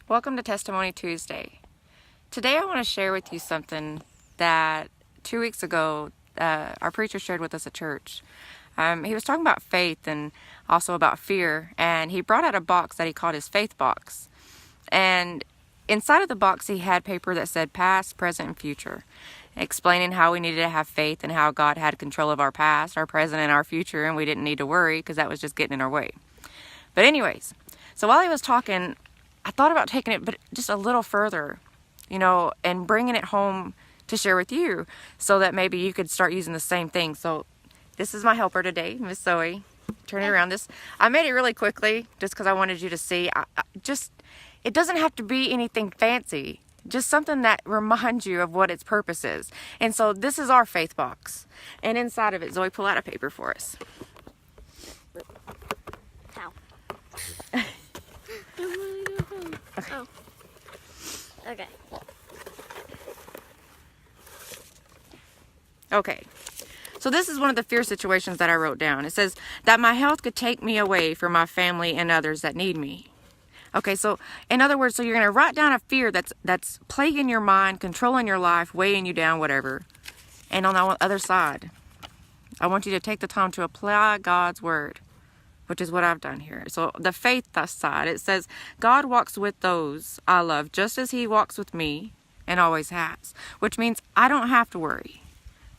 Welcome to Testimony Tuesday. Today I want to share with you something that 2 weeks ago our preacher shared with us at church. He was talking about faith and also about fear, and he brought out a box that he called his faith box. And inside of the box he had paper that said past, present, and future, explaining how we needed to have faith and how God had control of our past, our present, and our future, and we didn't need to worry because that was just getting in our way. But anyways, so while he was talking, I thought about taking it but just a little further, and bringing it home to share with you so that maybe you could start using the same thing. So this is my helper today, Miss Zoe. Turn it around. I made it really quickly just because I wanted you to see. It doesn't have to be anything fancy, just something that reminds you of what its purpose is. And so this is our faith box. And inside of it, Zoe, pull out a paper for us. How? Okay. Oh. Okay. Okay. So this is one of the fear situations that I wrote down. It says that my health could take me away from my family and others that need me. Okay, so in other words, so you're going to write down a fear that's plaguing your mind, controlling your life, weighing you down, whatever. And on the other side, I want you to take the time to apply God's word, which is what I've done here. So the faith side, it says, God walks with those I love just as he walks with me and always has, which means I don't have to worry.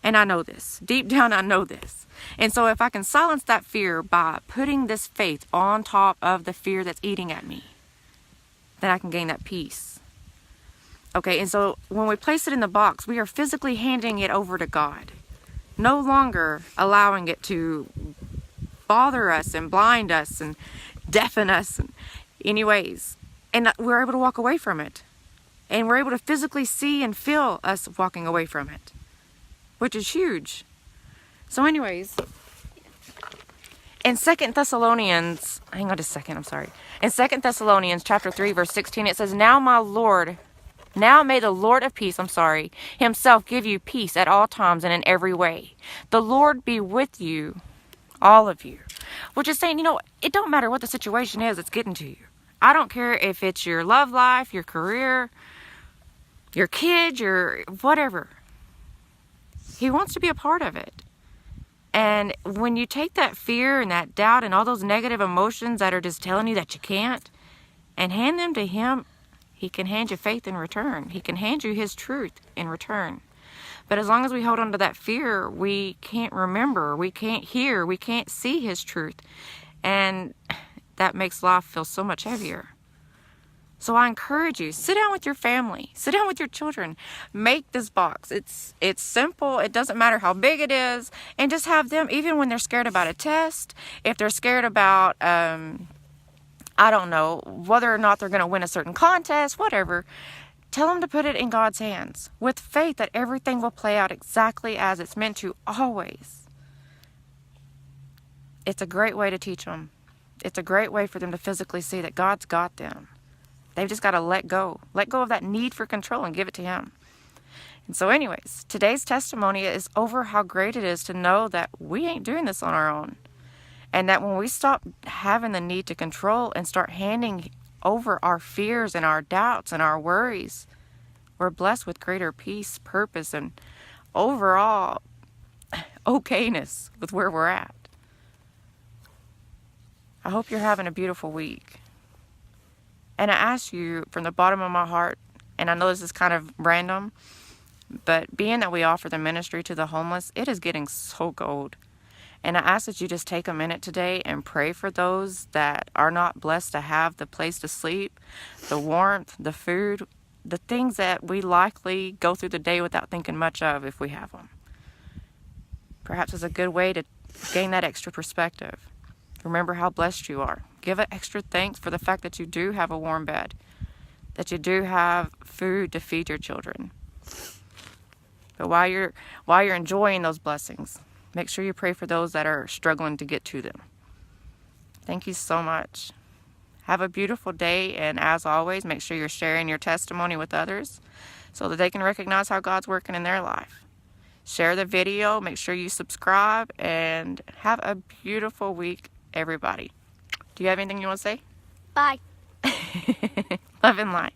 And I know this. Deep down, I know this. And so if I can silence that fear by putting this faith on top of the fear that's eating at me, then I can gain that peace. Okay, and so when we place it in the box, we are physically handing it over to God. No longer allowing it to bother us and blind us and deafen us in any ways. And we're able to walk away from it. And we're able to physically see and feel us walking away from it, which is huge. So anyways, in 2 Thessalonians, hang on a second, I'm sorry. In 2 Thessalonians chapter 3, verse 16, it says, Now may the Lord of peace, himself give you peace at all times and in every way. The Lord be with you, all of you. Which is saying, it don't matter what the situation is that's getting to you. I don't care if it's your love life, your career, your kids, your whatever. He wants to be a part of it. And when you take that fear and that doubt and all those negative emotions that are just telling you that you can't, and hand them to him, he can hand you faith in return. He can hand you his truth in return. But as long as we hold on to that fear, we can't remember, we can't hear, we can't see his truth. And that makes life feel so much heavier. So I encourage you, sit down with your family, sit down with your children, make this box. It's simple. It doesn't matter how big it is. And just have them, even when they're scared about a test, if they're scared about, I don't know, whether or not they're going to win a certain contest, whatever, tell them to put it in God's hands with faith that everything will play out exactly as it's meant to always. It's a great way to teach them. It's a great way for them to physically see that God's got them. They've just got to let go of that need for control and give it to him. And so anyways, today's testimony is over how great it is to know that we ain't doing this on our own. And that when we stop having the need to control and start handing over our fears and our doubts and our worries, we're blessed with greater peace, purpose, and overall okayness with where we're at. I hope you're having a beautiful week. And I ask you from the bottom of my heart, and I know this is kind of random, but being that we offer the ministry to the homeless, it is getting so gold. And I ask that you just take a minute today and pray for those that are not blessed to have the place to sleep, the warmth, the food, the things that we likely go through the day without thinking much of if we have them. Perhaps it's a good way to gain that extra perspective. Remember how blessed you are. Give it extra thanks for the fact that you do have a warm bed, that you do have food to feed your children. But while you're enjoying those blessings, make sure you pray for those that are struggling to get to them. Thank you so much. Have a beautiful day, and as always, make sure you're sharing your testimony with others so that they can recognize how God's working in their life. Share the video, make sure you subscribe, and have a beautiful week, everybody. Do you have anything you want to say? Bye. Love and light.